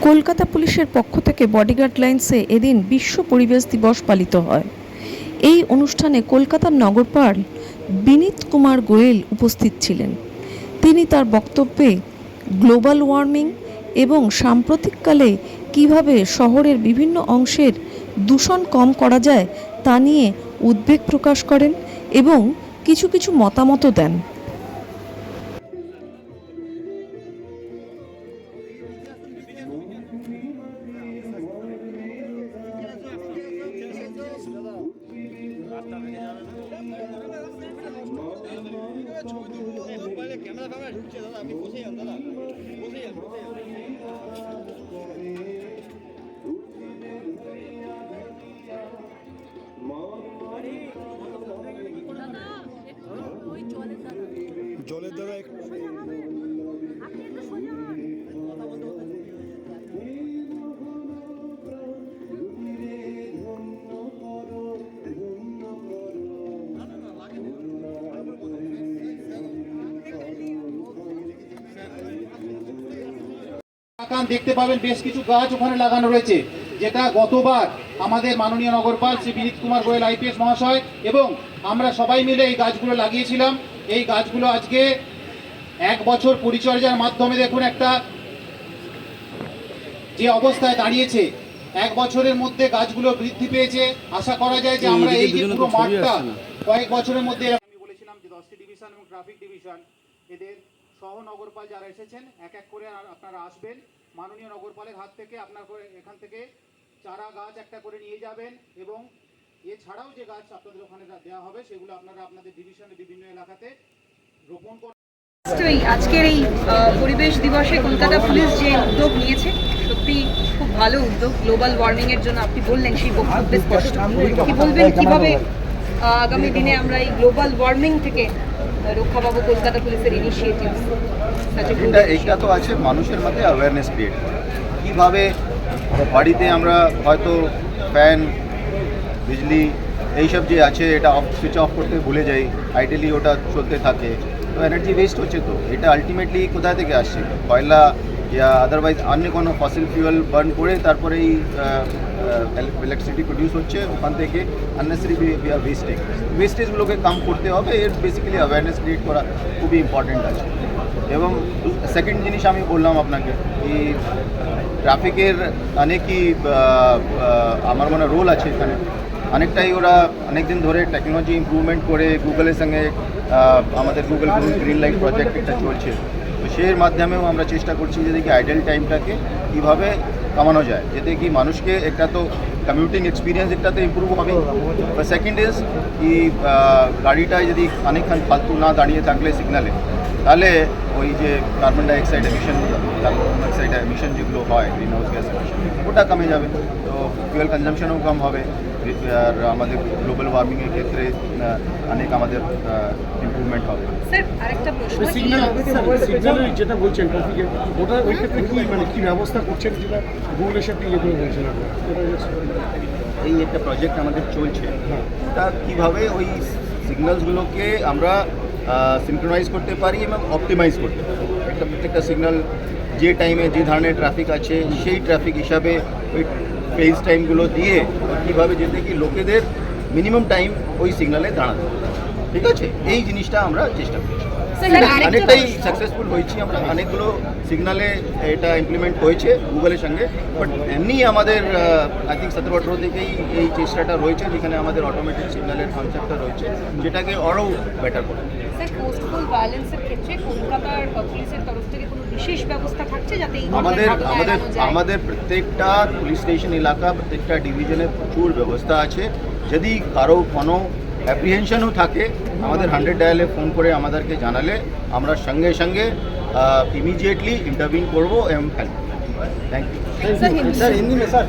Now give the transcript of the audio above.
কলকাতা পুলিশের পক্ষ থেকে বডিগার্ড লাইন্সে এদিন বিশ্ব পরিবেশ দিবস পালিত হয়। এই অনুষ্ঠানে কলকাতার নগরপাল বিনীত কুমার গোয়েল উপস্থিত ছিলেন। তিনি তার বক্তব্যে গ্লোবাল ওয়ার্মিং এবং সাম্প্রতিককালে কিভাবে শহরের বিভিন্ন অংশের দূষণ কম করা যায় তা নিয়ে উদ্বেগ প্রকাশ করেন এবং কিছু মতামতও দেন। জলের দ্বারা দেখতে পাবেন বেশ কিছু গাছ ওখানে লাগানো রয়েছে, যেটা গতবার আমাদের মাননীয় নগরপাল শ্রী বিনীত কুমার গোয়েল আইপিএস মহাশয় এবং আমরা সবাই মিলে এই গাছগুলো লাগিয়েছিলাম। এই গাছগুলো আজকে 1 বছর পরিচর্যার মাধ্যমে দেখুন একটা যে অবস্থায় দাঁড়িয়েছে, 1 বছরের মধ্যে গাছগুলো বৃদ্ধি পেয়েছে। আশা করা যায় যে আমরা এই যে পুরো মাঠটা কয়েক বছরের মধ্যে, আমি বলেছিলাম যে 10টি ডিভিশন এবং ট্রাফিক ডিভিশন এদের সহ নগরপাল যারা এসেছেন এক এক করে আপনারা আসবেন, মাননীয় নগরপালের হাত থেকে আপনার এখান থেকে চারা গাছ একটা করে নিয়ে যাবেন এবং এছাড়াও যে গাছ আপনাদের ওখানে দেওয়া হবে সেগুলো আপনারা আপনাদের ডিভিশনে বিভিন্ন এলাকাতে রোপণ করবেন। আজকের এই পরিবেশ দিবসে কলকাতা পুলিশ যে উদ্যোগ নিয়েছে সত্যি খুব ভালো উদ্যোগ। গ্লোবাল ওয়ার্মিং এর জন্য আপনি বললেন সেই বক্তব্যে স্পষ্ট, কি বলবেন কিভাবে আগামী দিনে আমরা এই গ্লোবাল ওয়ার্মিং থেকে রক্ষা পাবো? কলকাতা পুলিশের ইনিশিয়েটিভ এইটা তো আছে মানুষের মধ্যে অ্যাওয়ারনেস ক্রিয়েট করা। কীভাবে বাড়িতে আমরা হয়তো ফ্যান বিজলি এইসব যে আছে এটা সুইচ অফ করতে ভুলে যাই, আইডিয়ালি ওটা চলতে থাকে, তো এনার্জি ওয়েস্ট হচ্ছে। তো এটা আলটিমেটলি কোথা থেকে আসছে? কয়লা या अदरवाइज अन्य কোনো ফসিল ফিউয়েল বার্ন করে তারপরে এই ইলেকট্রিসিটি প্রডিউস হচ্ছে, ওখান থেকে আননেসেসারি ওয়েস্টেজগুলোকে কম করতে হবে। এর বেসিক্যালি অ্যাওয়ারনেস ক্রিয়েট করা খুবই ইম্পর্টেন্ট আছে। এবং সেকেন্ড জিনিস আমি বললাম আপনাকে কি ট্রাফিকের অনেকই আমার মনে রোল আছে এখানে। অনেকটাই ওরা অনেকদিন ধরে টেকনোলজি ইমপ্রুভমেন্ট করে গুগলের সঙ্গে আমাদের গুগল গ্রিন লাইট প্রজেক্ট একটা চলছে, তো সেই মাধ্যমেও আমরা চেষ্টা করছি যে দেখি আইডল টাইমটাকে কীভাবে কমানো যায়, যাতে কি মানুষকে একটা তো কমিউটিং এক্সপিরিয়েন্স একটা তো ইম্প্রুভ হবে। সেকেন্ড ইজ কি গাড়িটায় যদি অনেকক্ষণ ফালতু না দাঁড়িয়ে থাকলে সিগনালে, তাহলে ওই যে কার্বন ডাইঅক্সাইড এমিশন যেগুলো হয় গ্রিন হাউস গ্যাস এমিশন ওটা কমে যাবে, তো ফুয়েল কনজামশনও কম হবে, আর আমাদের গ্লোবাল ওয়ার্মিংয়ের ক্ষেত্রে অনেক আমাদের ইমপ্রুভমেন্ট হবে। স্যার আরেকটা প্রশ্ন, সিগন্যাল যেটা বলছেন ট্রাফিকের, ওটা ওই ক্ষেত্রে কি মানে কি ব্যবস্থা করছেন যেটা গুগলের সাথে ইয়ে করে বলছেন আপনারা? এই একটা প্রজেক্ট আমাদের চলছে, ওটা কীভাবে ওই সিগন্যালসগুলোকে আমরা সিনক্রোনাইজ করতে পারি এবং অপটিমাইজ করতে পারি। একটা প্রত্যেকটা সিগন্যাল যে টাইমে যে ধরনের ট্রাফিক আছে সেই ট্রাফিক হিসাবে ওই ফেজ টাইমগুলো দিয়ে কীভাবে যেতে কি লোকেদের মিনিমাম টাইম ওই সিগনালে দাঁড়াতে, ঠিক আছে? এই জিনিসটা আমরা চেষ্টা করছি, অনেকটাই সাকসেসফুল হয়েছি আমরা। অনেকগুলো সিগনালে এটা ইমপ্লিমেন্ট হয়েছে গুগলের সঙ্গে, বাট এমনি আমাদের আই থিঙ্ক 17-18 থেকেই এই চেষ্টাটা রয়েছে, যেখানে আমাদের অটোমেটিক সিগন্যালের কনসেপ্টটা রয়েছে, যেটাকে আরও বেটার করে। স্যার কোস্টাল ভায়োলেন্সের ক্ষেত্রে কলকাতার পুলিশের তরফ থেকে কোনো বিশেষ ব্যবস্থা থাকছে যাতে এই আমাদের প্রত্যেকটা পুলিশ স্টেশন এলাকা প্রত্যেকটা ডিভিশনে প্রচুর ব্যবস্থা আছে। যদি কারো কোনো অ্যাপ্রিহেনশনও থাকে আমাদের 100 ডায়ালে ফোন করে আমাদেরকে জানালে আমরা সঙ্গে সঙ্গে ইমিডিয়েটলি ইন্টারভিন করবো এবং help. Thank you. Sir Hindi में सर